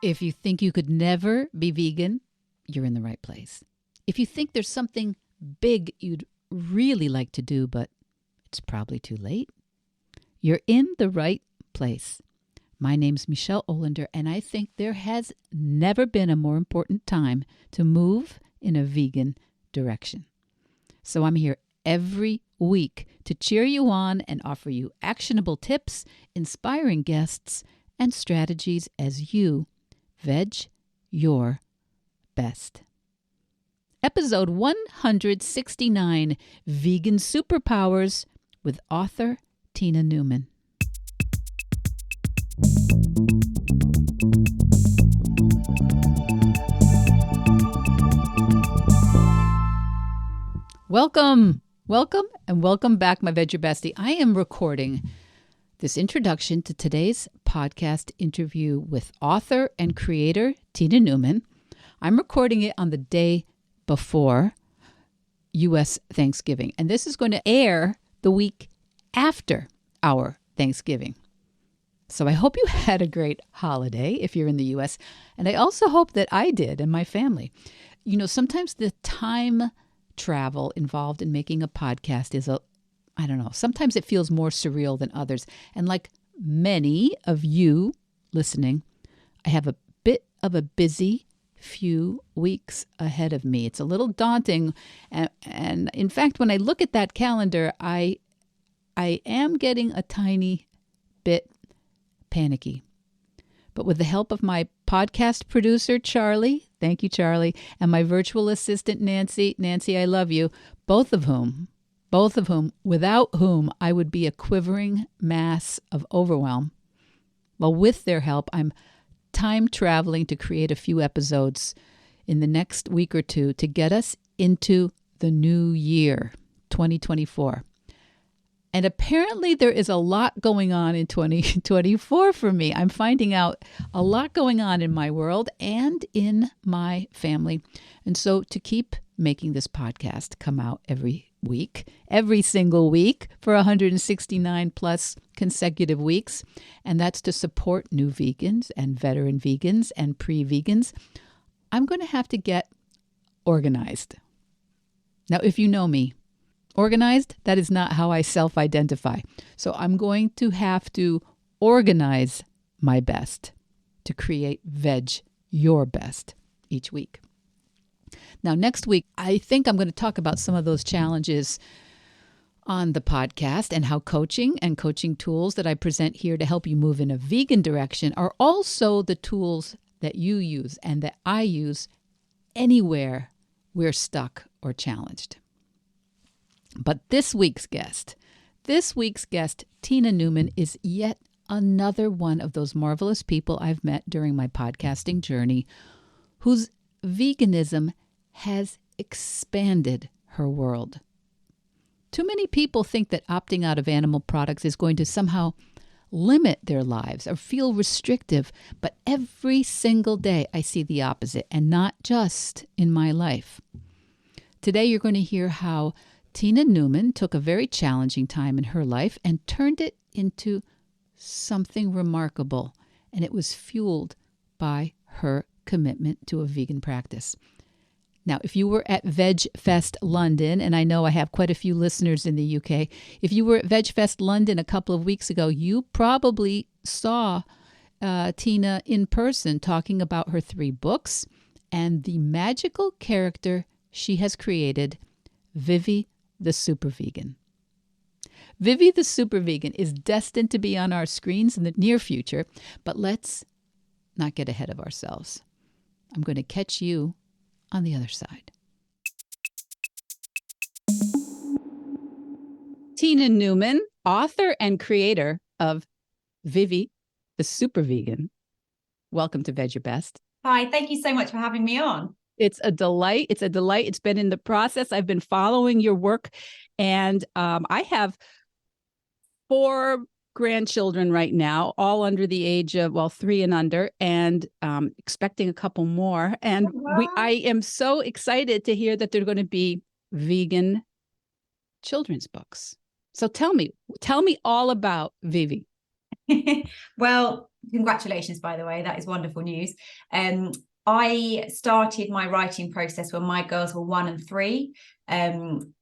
If you think you could never be vegan, you're in the right place. If you think there's something big you'd really like to do, but it's probably too late, you're in the right place. My name's Michelle Olander, and I think there has never been a more important time to move in a vegan direction. So I'm here every week to cheer you on and offer you actionable tips, inspiring guests, and strategies as you veg your best. Episode 169, Vegan Superpowers with author Tina Newman. Welcome and welcome back, my Veg Your Bestie. I am recording this introduction to today's podcast interview with author and creator Tina Newman. I'm recording it on the day before U.S. Thanksgiving, and this is going to air the week after our Thanksgiving. So I hope you had a great holiday if you're in the U.S., and I also hope that I did and my family. You know, sometimes the time travel involved in making a podcast is sometimes it feels more surreal than others. And like many of you listening, I have a bit of a busy few weeks ahead of me. It's a little daunting. And in fact, when I look at that calendar, I am getting a tiny bit panicky. But with the help of my podcast producer, Charlie, thank you, Charlie, and my virtual assistant, Nancy, I love you, both of whom, without whom I would be a quivering mass of overwhelm. Well, with their help, I'm time traveling to create a few episodes in the next week or two to get us into the new year, 2024. And apparently there is a lot going on in 2024 for me. I'm finding out a lot going on in my world and in my family. And so to keep making this podcast come out every single week for 169 plus consecutive weeks, and that's to support new vegans and veteran vegans and pre-vegans, I'm going to have to get organized. Now, if you know me, organized, that is not how I self-identify. So I'm going to have to organize my best to create Veg Your Best each week. Now, next week, I think I'm going to talk about some of those challenges on the podcast and how coaching and coaching tools that I present here to help you move in a vegan direction are also the tools that you use and that I use anywhere we're stuck or challenged. But this week's guest, Tina Newman, is yet another one of those marvelous people I've met during my podcasting journey whose veganism has expanded her world. Too many people think that opting out of animal products is going to somehow limit their lives or feel restrictive, but every single day I see the opposite, and not just in my life. Today you're going to hear how Tina Newman took a very challenging time in her life and turned it into something remarkable, and it was fueled by her commitment to a vegan practice. Now, if you were at Vedge Fest London, and I know I have quite a few listeners in the UK, if you were at Vedge Fest London a couple of weeks ago, you probably saw Tina in person talking about her 3 books and the magical character she has created, Vivi the Super Vegan. Vivi the Super Vegan is destined to be on our screens in the near future, but let's not get ahead of ourselves. I'm going to catch you on the other side. Tina Newman, author and creator of Vivi the Super Vegan. Welcome to Veg Your Best. Hi, thank you so much for having me on. It's a delight. It's been in the process. I've been following your work, and I have 4 grandchildren right now, all under the age of, 3 and under, and expecting a couple more. And I am so excited to hear that they're going to be vegan children's books. So tell me all about Vivi. Well, Congratulations, by the way. That is wonderful news. I started my writing process when my girls were 1 and 3.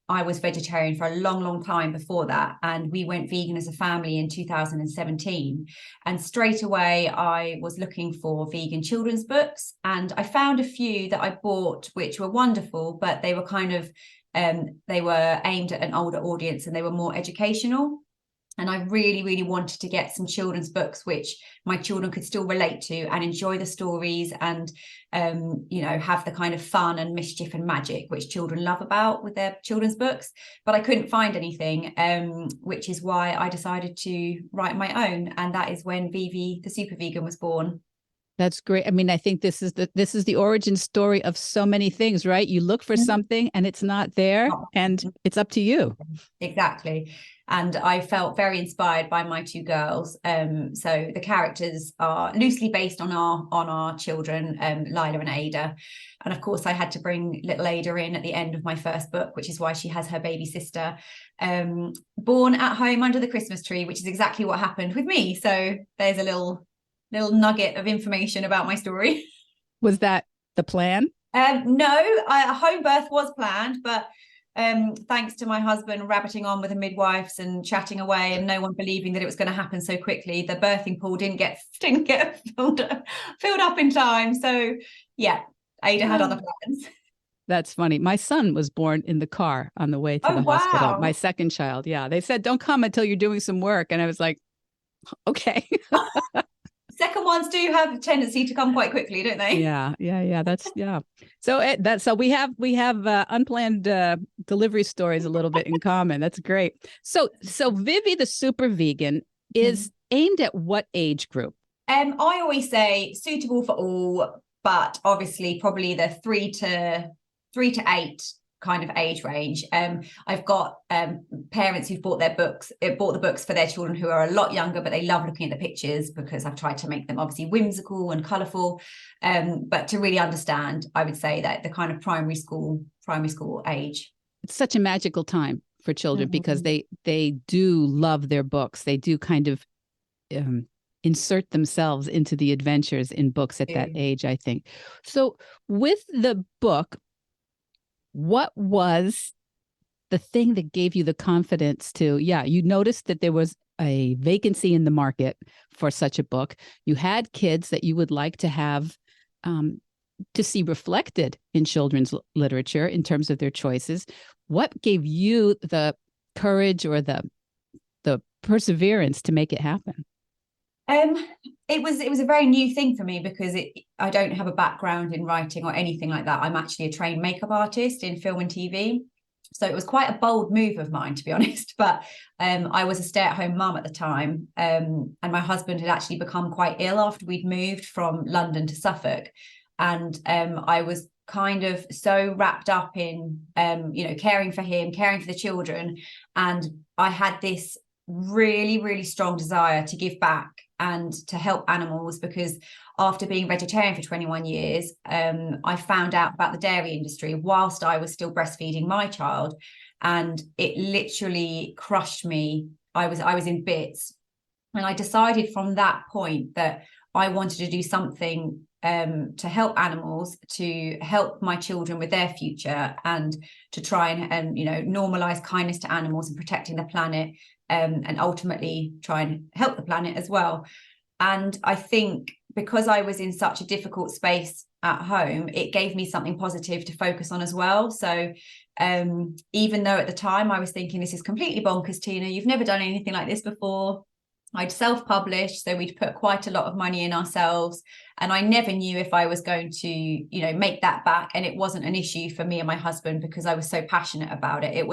I was vegetarian for a long, long time before that. And we went vegan as a family in 2017. And straight away, I was looking for vegan children's books. And I found a few that I bought, which were wonderful, but they were kind of, they were aimed at an older audience and they were more educational. And I really, really wanted to get some children's books which my children could still relate to and enjoy the stories and, have the kind of fun and mischief and magic which children love about with their children's books. But I couldn't find anything, which is why I decided to write my own. And that is when Vivi the Super Vegan was born. That's great. I mean, I think this is the origin story of so many things, right? You look for something and it's not there, and it's up to you. Exactly. And I felt very inspired by my 2 girls. So the characters are loosely based on our children, Lila and Ada. And of course, I had to bring little Ada in at the end of my first book, which is why she has her baby sister born at home under the Christmas tree, which is exactly what happened with me. So there's a little nugget of information about my story. Was that the plan? No, a home birth was planned, but thanks to my husband rabbiting on with the midwives and chatting away and no one believing that it was going to happen so quickly, the birthing pool didn't get filled up in time. So yeah, Ada had other plans. That's funny. My son was born in the car on the way to the hospital. My second child. Yeah. They said, don't come until you're doing some work. And I was like, okay. Second ones do have a tendency to come quite quickly, don't they? Yeah. So we have unplanned delivery stories a little bit in common. That's great. So Vivi the Super Vegan is aimed at what age group? I always say suitable for all, but obviously probably the 3 to 8 kind of age range. I've got parents who've bought the books for their children who are a lot younger, but they love looking at the pictures because I've tried to make them obviously whimsical and colourful. But to really understand, I would say that the kind of primary school age. It's such a magical time for children because they do love their books. They do kind of insert themselves into the adventures in books at that age, I think. So with the book, what was the thing that gave you the confidence to, you noticed that there was a vacancy in the market for such a book. You had kids that you would like to have to see reflected in children's literature in terms of their choices. What gave you the courage or the perseverance to make it happen? It was a very new thing for me because I don't have a background in writing or anything like that. I'm actually a trained makeup artist in film and TV. So it was quite a bold move of mine, to be honest. But I was a stay-at-home mum at the time. And my husband had actually become quite ill after we'd moved from London to Suffolk. And I was kind of so wrapped up in, caring for him, caring for the children. And I had this really, really strong desire to give back and to help animals, because after being vegetarian for 21 years, I found out about the dairy industry whilst I was still breastfeeding my child, and it literally crushed me. I was in bits, and I decided from that point that I wanted to do something to help animals, to help my children with their future, and to try and normalize kindness to animals and protecting the planet, and ultimately try and help the planet as well. And I think because I was in such a difficult space at home, it gave me something positive to focus on as well. So even though at the time I was thinking, this is completely bonkers, Tina, you've never done anything like this before. I'd self-published, so we'd put quite a lot of money in ourselves, and I never knew if I was going to, make that back. And it wasn't an issue for me and my husband because I was so passionate about it. It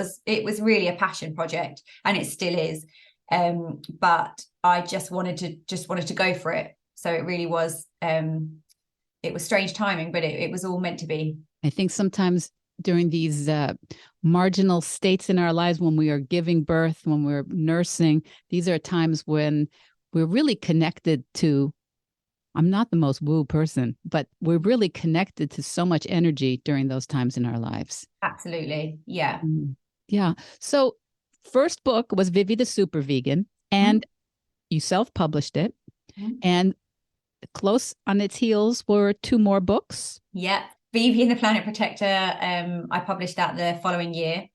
was really a passion project, and it still is. But I just wanted to go for it. So it really was. It was strange timing, but it was all meant to be. I think sometimes during these marginal states in our lives, when we are giving birth, when we're nursing, these are times when we're really connected to, I'm not the most woo person, but we're really connected to so much energy during those times in our lives. Absolutely. Yeah. Yeah. So first book was Vivi the Super Vegan, and you self-published it. And close on its heels were 2 more books. Yeah. Vivi and the Planet Protector. I published that the following year.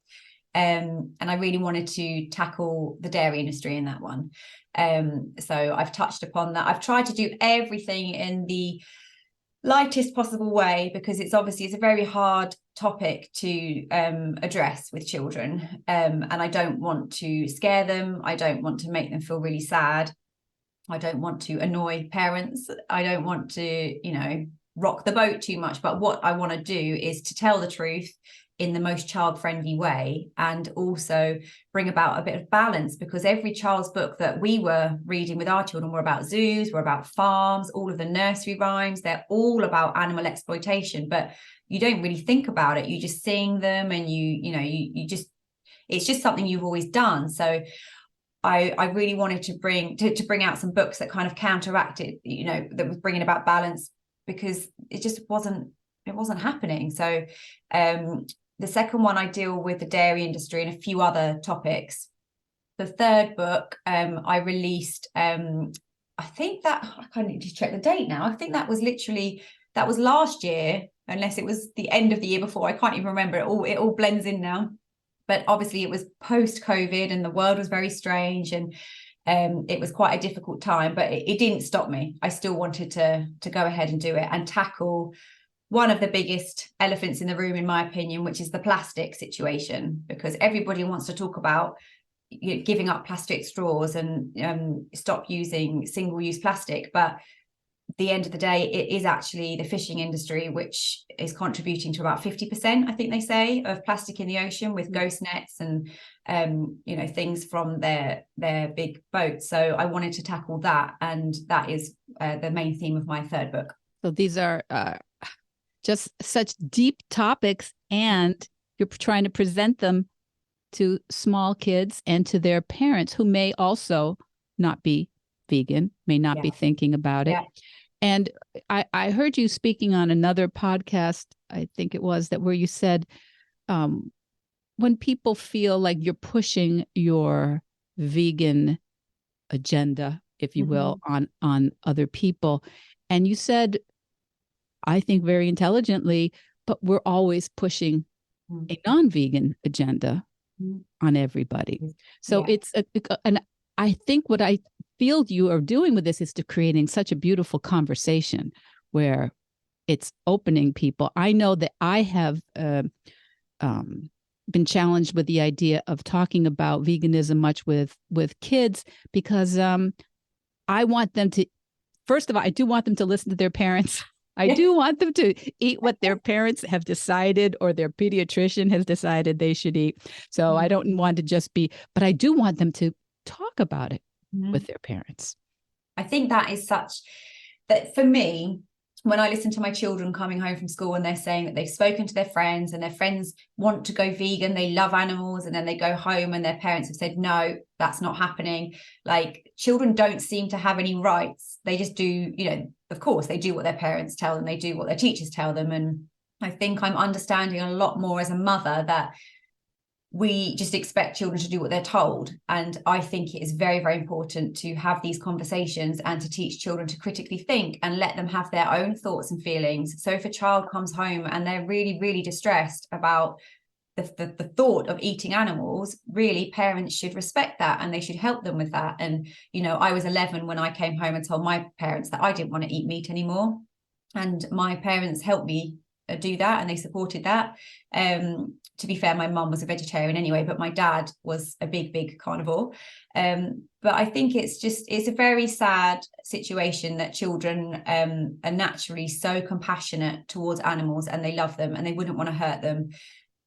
And I really wanted to tackle the dairy industry in that one. So I've touched upon that. I've tried to do everything in the lightest possible way, because it's a very hard topic to address with children. And I don't want to scare them. I don't want to make them feel really sad. I don't want to annoy parents. I don't want to, rock the boat too much. But what I want to do is to tell the truth in the most child-friendly way, and also bring about a bit of balance, because every child's book that we were reading with our children were about zoos, were about farms. All of the nursery rhymes, they're all about animal exploitation, but you don't really think about it. You just sing them, and you just, it's just something you've always done. So I really wanted to bring out some books that kind of counteracted, that was bringing about balance, because it just wasn't happening. So the second one, I deal with the dairy industry and a few other topics. The third book, I released, I think that, I kind of need to check the date now. I think that was last year, unless it was the end of the year before. I can't even remember. It all blends in now. But obviously it was post-COVID and the world was very strange, and it was quite a difficult time, but it didn't stop me. I still wanted to go ahead and do it and tackle one of the biggest elephants in the room, in my opinion, which is the plastic situation, because everybody wants to talk about giving up plastic straws and stop using single-use plastic. But at the end of the day, it is actually the fishing industry which is contributing to about 50%, I think they say, of plastic in the ocean, with ghost nets and things from their big boats. So I wanted to tackle that, and that is the main theme of my third book. So these are just such deep topics, and you're trying to present them to small kids and to their parents who may also not be vegan, may not be thinking about it. And I heard you speaking on another podcast, I think it was, where you said, when people feel like you're pushing your vegan agenda, if you will, on other people, and you said, I think very intelligently, but we're always pushing a non-vegan agenda on everybody. So it's and I think what I feel you are doing with this is to creating such a beautiful conversation where it's opening people. I know that I have been challenged with the idea of talking about veganism much with kids, because I want them to, first of all, I do want them to listen to their parents. I do want them to eat what their parents have decided or their pediatrician has decided they should eat. So I don't want to just be, but I do want them to talk about it with their parents. I think that is that for me, when I listen to my children coming home from school and they're saying that they've spoken to their friends and their friends want to go vegan, they love animals, and then they go home and their parents have said, no, that's not happening. Like, children don't seem to have any rights. They just do, of course, they do what their parents tell them, they do what their teachers tell them. And I think I'm understanding a lot more as a mother that we just expect children to do what they're told. And I think it is very, very important to have these conversations and to teach children to critically think and let them have their own thoughts and feelings. So if a child comes home and they're really, really distressed about the thought of eating animals, really parents should respect that and they should help them with that. And, I was 11 when I came home and told my parents that I didn't want to eat meat anymore. And my parents helped me do that, and they supported that. To be fair, my mum was a vegetarian anyway, but my dad was a big carnivore. But I think it's a very sad situation that children are naturally so compassionate towards animals, and they love them and they wouldn't want to hurt them.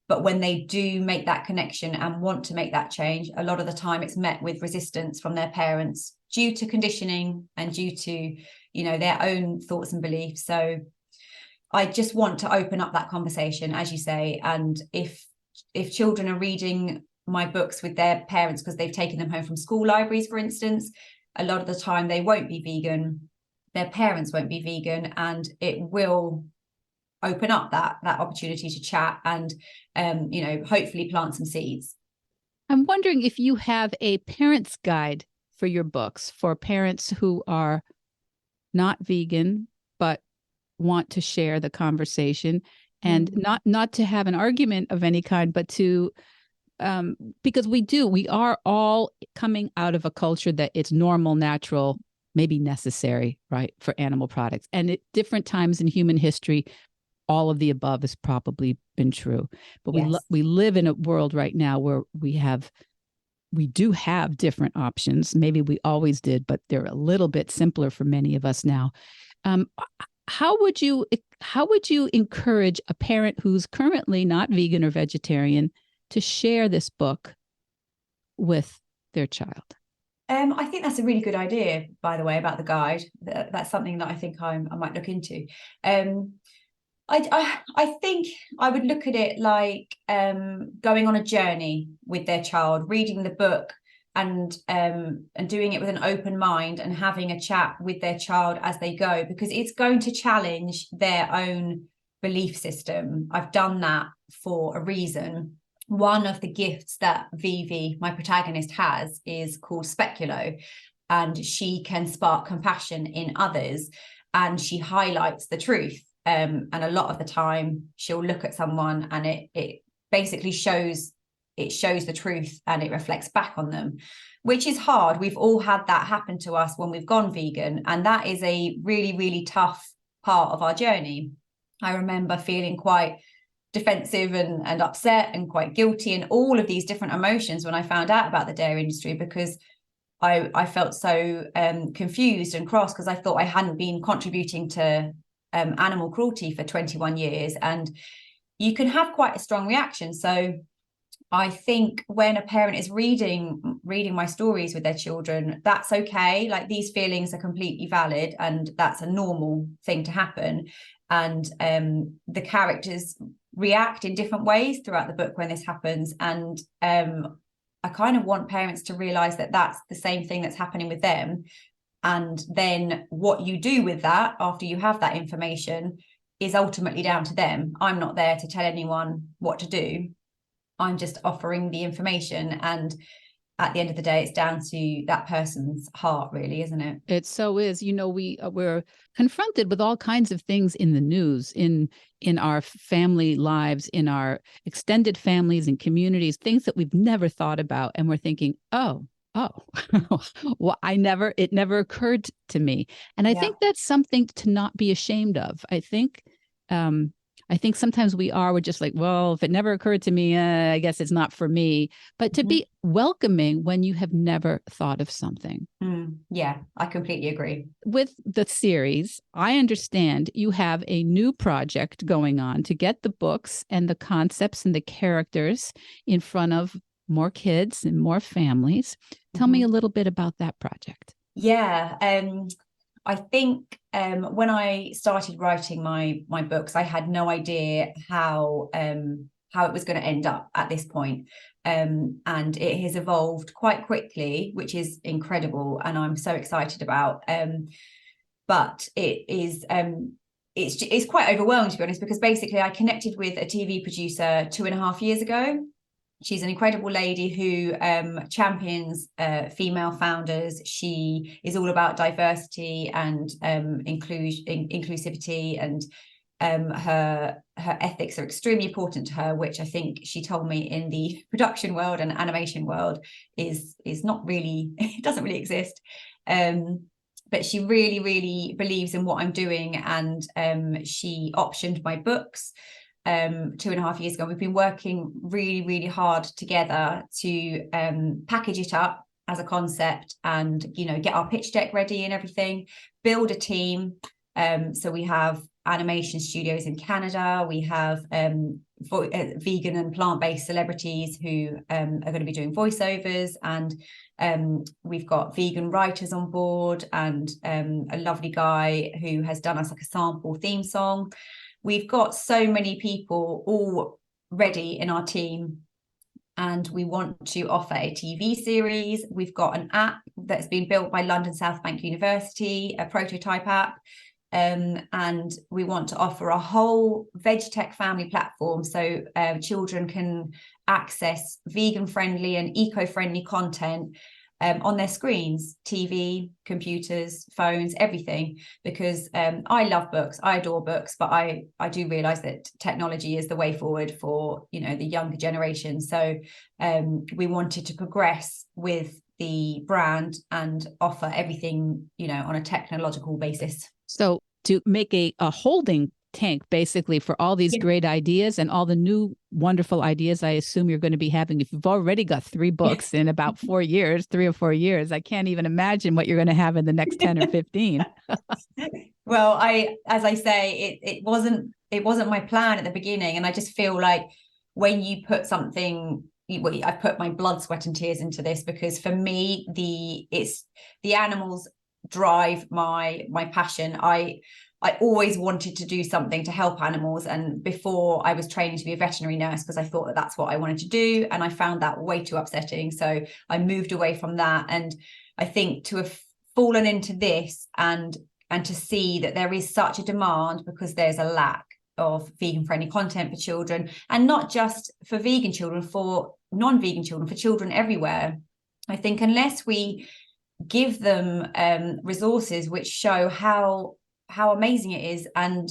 But when they do make that connection and want to make that change, a lot of the time it's met with resistance from their parents due to conditioning and due to, their own thoughts and beliefs. So I just want to open up that conversation, as you say. And if children are reading my books with their parents because they've taken them home from school libraries, for instance, a lot of the time they won't be vegan, their parents won't be vegan, and it will open up that opportunity to chat and hopefully plant some seeds. I'm wondering if you have a parent's guide for your books, for parents who are not vegan, but want to share the conversation, and not to have an argument of any kind, but to because we are all coming out of a culture that it's normal, natural, maybe necessary, right, for animal products. And at different times in human history, all of the above has probably been true. But Yes. we live in a world right now where we do have different options. Maybe we always did, but they're a little bit simpler for many of us now. How would you encourage a parent who's currently not vegan or vegetarian to share this book with their child? I think that's a really good idea, by the way, about the guide. That's something that I think I might look into. I think I would look at it like going on a journey with their child, reading the book and doing it with an open mind and having a chat with their child as they go, because it's going to challenge their own belief system. I've done that for a reason. One of the gifts that Vivi, my protagonist, has is called speculo, and she can spark compassion in others, and she highlights the truth. And a lot of the time she'll look at someone and it basically shows the truth, and it reflects back on them, which is hard. We've all had that happen to us when we've gone vegan, and that is a really, really tough part of our journey. I remember feeling quite defensive and upset and quite guilty and all of these different emotions when I found out about the dairy industry, because I felt so confused and cross, because I thought I hadn't been contributing to animal cruelty for 21 years, and you can have quite a strong reaction. So I think when a parent is reading my stories with their children, that's okay. Like, these feelings are completely valid, and that's a normal thing to happen. And the characters react in different ways throughout the book when this happens. And I kind of want parents to realize that that's the same thing that's happening with them. And then what you do with that after you have that information is ultimately down to them. I'm not there to tell anyone what to do. I'm just offering the information. And at the end of the day, it's down to that person's heart, really, isn't it? It so is. You know, we're confronted with all kinds of things in the news, in our family lives, in our extended families and communities, things that we've never thought about. And we're thinking, oh, well, it never occurred to me. And I think that's something to not be ashamed of. I think sometimes we're just like, well, if it never occurred to me, I guess it's not for me. But to be welcoming when you have never thought of something. Yeah, I completely agree. With the series, I understand you have a new project going on to get the books and the concepts and the characters in front of more kids and more families. Tell me a little bit about that project. Yeah, I think when I started writing my books, I had no idea how it was going to end up at this point. And it has evolved quite quickly, which is incredible, and I'm so excited about. But it is it's quite overwhelming, to be honest, because basically I connected with a TV producer 2.5 years ago. She's an incredible lady who champions female founders. She is all about diversity and inclusivity, and her ethics are extremely important to her, which I think she told me in the production world and animation world is not really, it doesn't really exist. But she really, really believes in what I'm doing, and she optioned my books 2.5 years ago. We've been working really, really hard together to package it up as a concept and, get our pitch deck ready and everything, build a team. So we have animation studios in Canada. We have vegan and plant-based celebrities who are going to be doing voiceovers, and we've got vegan writers on board, and a lovely guy who has done us like a sample theme song. We've got so many people all ready in our team, and we want to offer a TV series. We've got an app that's been built by London South Bank University, a prototype app, and we want to offer a whole veg tech family platform, so children can access vegan-friendly and eco-friendly content on their screens, TV, computers, phones, everything, because I love books, I adore books, but I do realize that technology is the way forward for, you know, the younger generation. So we wanted to progress with the brand and offer everything, you know, on a technological basis. So to make a holding tank basically for all these great ideas and all the new wonderful ideas I assume you're going to be having. If you've already got 3 books in about 4 years, 3 or 4 years, I can't even imagine what you're going to have in the next 10 or 15. Well, as I say, it wasn't my plan at the beginning. And I just feel like when you put something, I put my blood, sweat and tears into this, because for me, the animals drive my passion. I always wanted to do something to help animals. And before, I was training to be a veterinary nurse because I thought that that's what I wanted to do. And I found that way too upsetting. So I moved away from that. And I think to have fallen into this and to see that there is such a demand, because there's a lack of vegan friendly content for children, and not just for vegan children, for non-vegan children, for children everywhere. I think unless we give them resources which show how amazing it is, and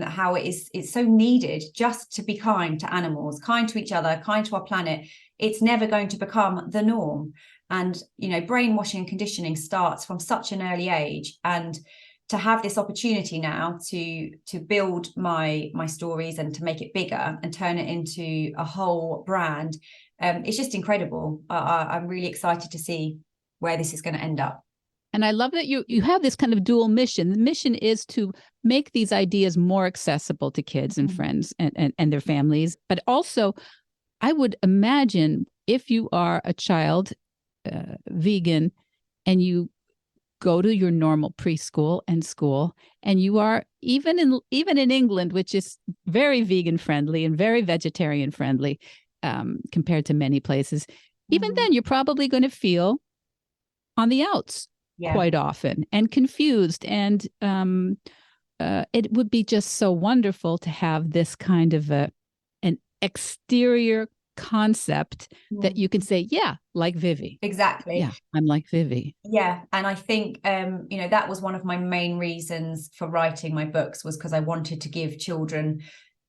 how it's so needed just to be kind to animals, kind to each other, kind to our planet, it's never going to become the norm. And, you know, brainwashing and conditioning starts from such an early age. And to have this opportunity now to build my stories and to make it bigger and turn it into a whole brand, it's just incredible. I'm really excited to see where this is going to end up. And I love that you have this kind of dual mission. The mission is to make these ideas more accessible to kids and friends and their families. But also, I would imagine if you are a child vegan and you go to your normal preschool and school, and you are even in England, which is very vegan friendly and very vegetarian friendly compared to many places, even then you're probably going to feel on the outs. Yeah. Quite often, and confused. And it would be just so wonderful to have this kind of an exterior concept that you can say, yeah, like Vivi. Exactly. Yeah, I'm like Vivi. Yeah. And I think, you know, that was one of my main reasons for writing my books, was because I wanted to give children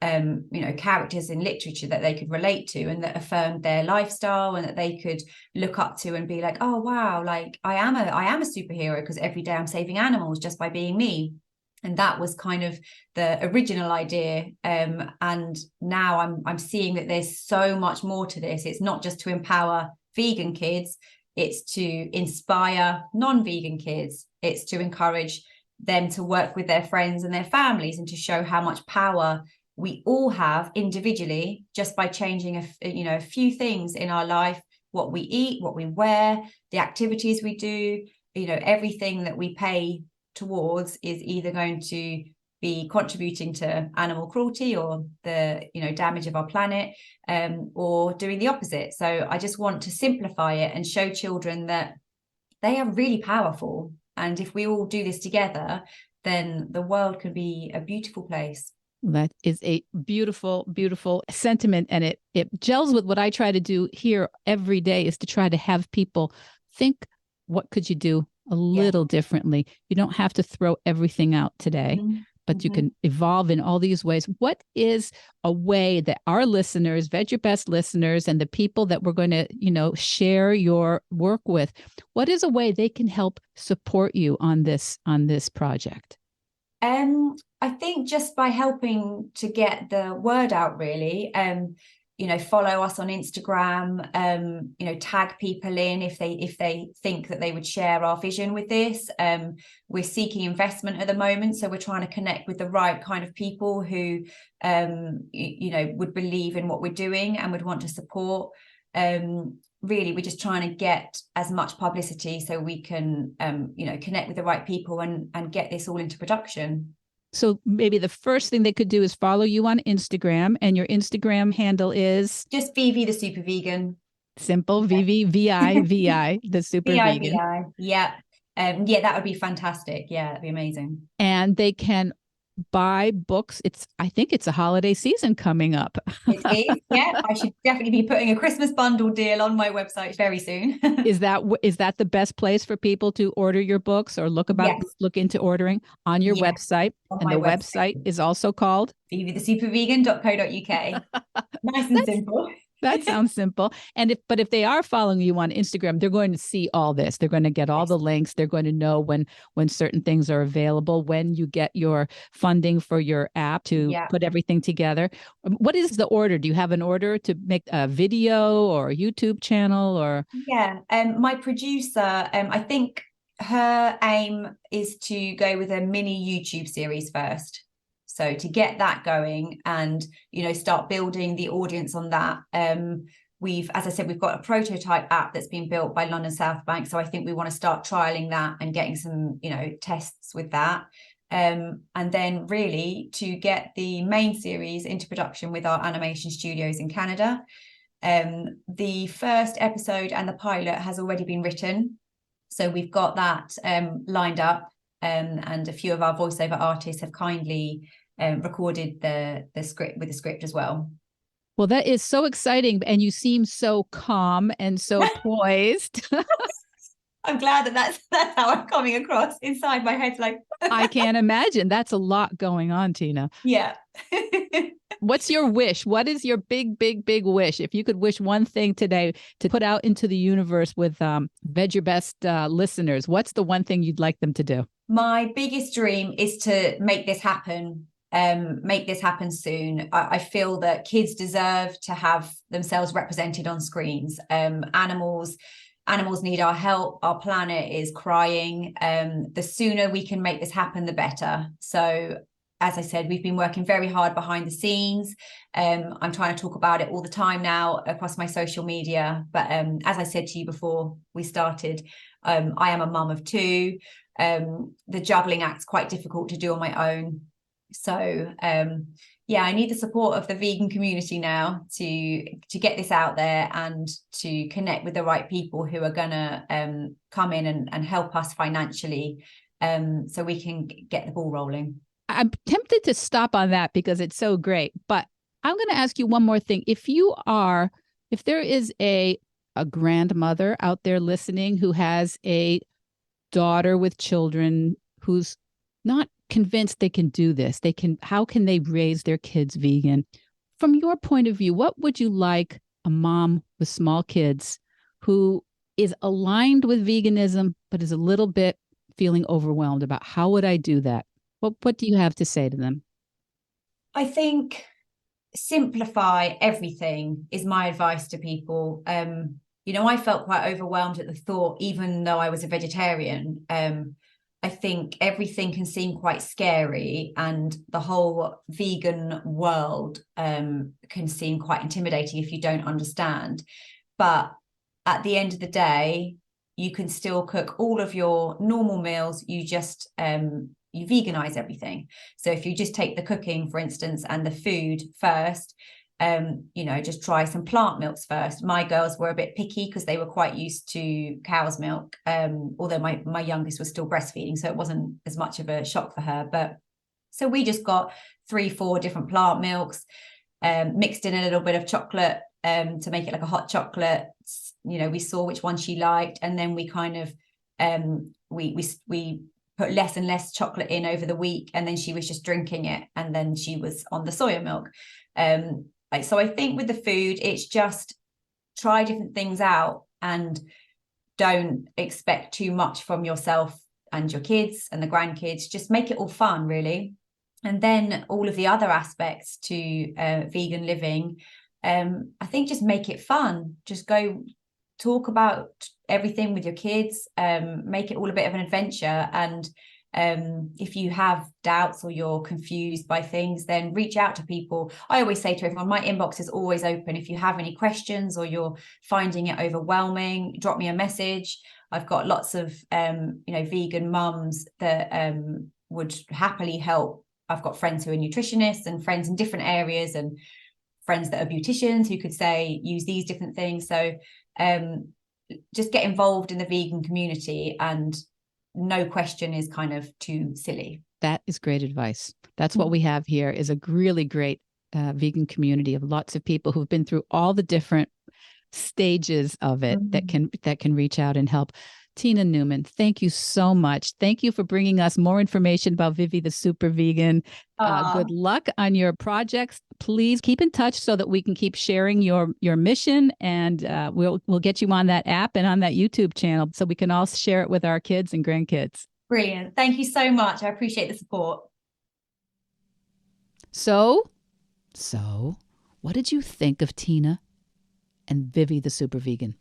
you know, characters in literature that they could relate to and that affirmed their lifestyle, and that they could look up to and be like, oh wow, like I am a superhero because every day I'm saving animals just by being me. And that was kind of the original idea. And now I'm seeing that there's so much more to this. It's not just to empower vegan kids, it's to inspire non-vegan kids. It's to encourage them to work with their friends and their families, and to show how much power we all have individually just by changing a few things in our life: what we eat, what we wear, the activities we do. You know, everything that we pay towards is either going to be contributing to animal cruelty or the, you know, damage of our planet, or doing the opposite. So I just want to simplify it and show children that they are really powerful, and if we all do this together, then the world can be a beautiful place. That is a beautiful, beautiful sentiment. And it gels with what I try to do here every day, is to try to have people think, what could you do a little differently? You don't have to throw everything out today, but you can evolve in all these ways. What is a way that our listeners, Veg Your Best listeners, and the people that we're going to, you know, share your work with, what is a way they can help support you on this project? I think just by helping to get the word out, really. You know, follow us on Instagram, you know, tag people in if they think that they would share our vision with this. We're seeking investment at the moment, so we're trying to connect with the right kind of people who you know, would believe in what we're doing and would want to support. Really, we're just trying to get as much publicity so we can you know, connect with the right people and get this all into production. So maybe the first thing they could do is follow you on Instagram, and your Instagram handle is just Vivi the Super Vegan. Simple. Vivi, VI, the Super Vegan. Yeah. Yeah, that would be fantastic. Yeah, that'd be amazing. And they can buy books. I think it's a holiday season coming up. It is. Yeah, I should definitely be putting a Christmas bundle deal on my website very soon. Is that the best place for people to order your books or Yes. look into ordering on your Yeah, website? on And my the website, website is also called vivithesupervegan.co.uk. Nice and that's simple. that sounds simple. But if they are following you on Instagram, they're going to see all this. They're going to get all Yes. the links. They're going to know when certain things are available, when you get your funding for your app to Yeah. put everything together. What is the order? Do you have an order to make a video or a YouTube channel or? Yeah. My producer, I think her aim is to go with a mini YouTube series first. So to get that going and, start building the audience on that. As I said, we've got a prototype app that's been built by London South Bank. So I think we want to start trialing that and getting some, tests with that. And then really to get the main series into production with our animation studios in Canada. The first episode and the pilot has already been written. So we've got that lined up. And a few of our voiceover artists have kindly recorded the script with the script as well. Well, that is so exciting. And you seem so calm and so poised. I'm glad that's how I'm coming across. Inside my head, like I can't imagine. That's a lot going on, Tina. Yeah. What's your wish? What is your big, big, big wish? If you could wish one thing today to put out into the universe with Vedge Your Best listeners, what's the one thing you'd like them to do? My biggest dream is to make this happen. Make this happen soon. I feel that kids deserve to have themselves represented on screens. Animals need our help. Our planet is crying. The sooner we can make this happen, the better. So, as I said, we've been working very hard behind the scenes. I'm trying to talk about it all the time now across my social media. But as I said to you before we started, I am a mum of two. The juggling act's quite difficult to do on my own. So I need the support of the vegan community now to get this out there and to connect with the right people who are gonna come in and help us financially, so we can get the ball rolling. I'm tempted to stop on that because it's so great, but I'm going to ask you one more thing. If there is a grandmother out there listening who has a daughter with children who's not convinced they can do this, how can they raise their kids vegan? From your point of view, what would you like a mom with small kids who is aligned with veganism, but is a little bit feeling overwhelmed about how would I do that? What do you have to say to them? I think simplify everything is my advice to people. I felt quite overwhelmed at the thought, even though I was a vegetarian. I think everything can seem quite scary, and the whole vegan world can seem quite intimidating if you don't understand. But at the end of the day, you can still cook all of your normal meals. You just you veganize everything. So if you just take the cooking, for instance, and the food first, just try some plant milks first. My girls were a bit picky because they were quite used to cow's milk, although my youngest was still breastfeeding, so it wasn't as much of a shock for her. But so we just got 3-4 different plant milks, mixed in a little bit of chocolate to make it like a hot chocolate. We saw which one she liked, and then we kind of we put less and less chocolate in over the week, and then she was just drinking it, and then she was on the soya milk. So I think with the food, it's just try different things out and don't expect too much from yourself and your kids and the grandkids. Just make it all fun, really. And then all of the other aspects to vegan living, I think just make it fun. Just go talk about everything with your kids, make it all a bit of an adventure. And if you have doubts or you're confused by things, then reach out to people. I always say to everyone, my inbox is always open. If you have any questions or you're finding it overwhelming, drop me a message. I've got lots of vegan mums that would happily help. I've got friends who are nutritionists and friends in different areas and friends that are beauticians who could say use these different things. So just get involved in the vegan community, and no question is kind of too silly. That is great advice. That's what we have here is a really great vegan community of lots of people who've been through all the different stages of it that can reach out and help. Tina Newman, thank you so much. Thank you for bringing us more information about Vivi the Super Vegan. Good luck on your projects. Please keep in touch so that we can keep sharing your mission, and we'll get you on that app and on that YouTube channel so we can all share it with our kids and grandkids. Brilliant. Thank you so much. I appreciate the support. So what did you think of Tina and Vivi the Super Vegan?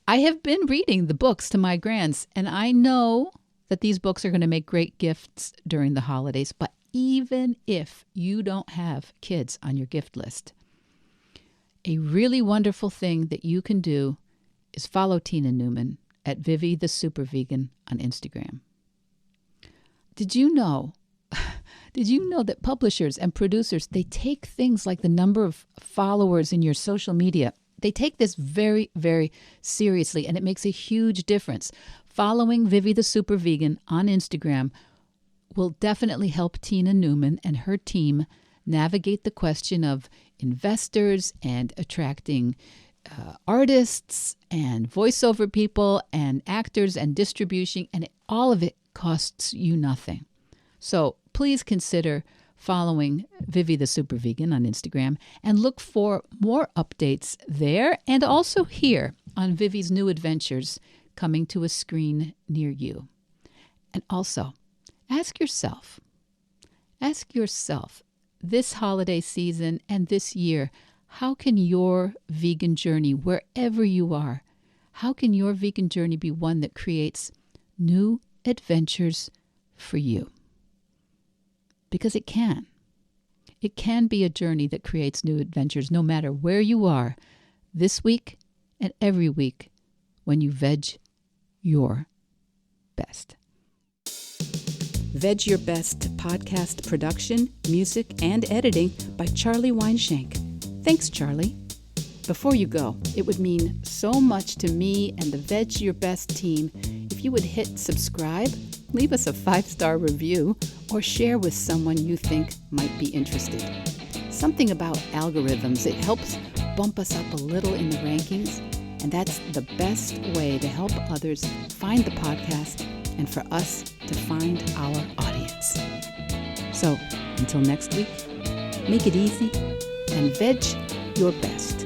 I have been reading the books to my grands, and I know that these books are going to make great gifts during the holidays. But even if you don't have kids on your gift list, a really wonderful thing that you can do is follow Tina Newman at Vivi the Super Vegan on Instagram. Did you know that publishers and producers, they take things like the number of followers in your social media, they take this very, very seriously, and it makes a huge difference. Following Vivi the Super Vegan on Instagram will definitely help Tina Newman and her team navigate the question of investors and attracting artists and voiceover people and actors and distribution, and all of it costs you nothing. So please consider following Vivi the Super Vegan on Instagram and look for more updates there and also here on Vivi's new adventures coming to a screen near you. And also, ask yourself this holiday season and this year, how can your vegan journey, wherever you are, how can your vegan journey be one that creates new adventures for you? Because it can. It can be a journey that creates new adventures no matter where you are this week and every week when you veg your best. Veg Your Best podcast production, music, and editing by Charlie Weinshank. Thanks, Charlie. Before you go, it would mean so much to me and the Veg Your Best team if you would hit subscribe, leave us a 5-star review, or share with someone you think might be interested. Something about algorithms, it helps bump us up a little in the rankings, and that's the best way to help others find the podcast and for us to find our audience. So, until next week, make it easy and veg your best.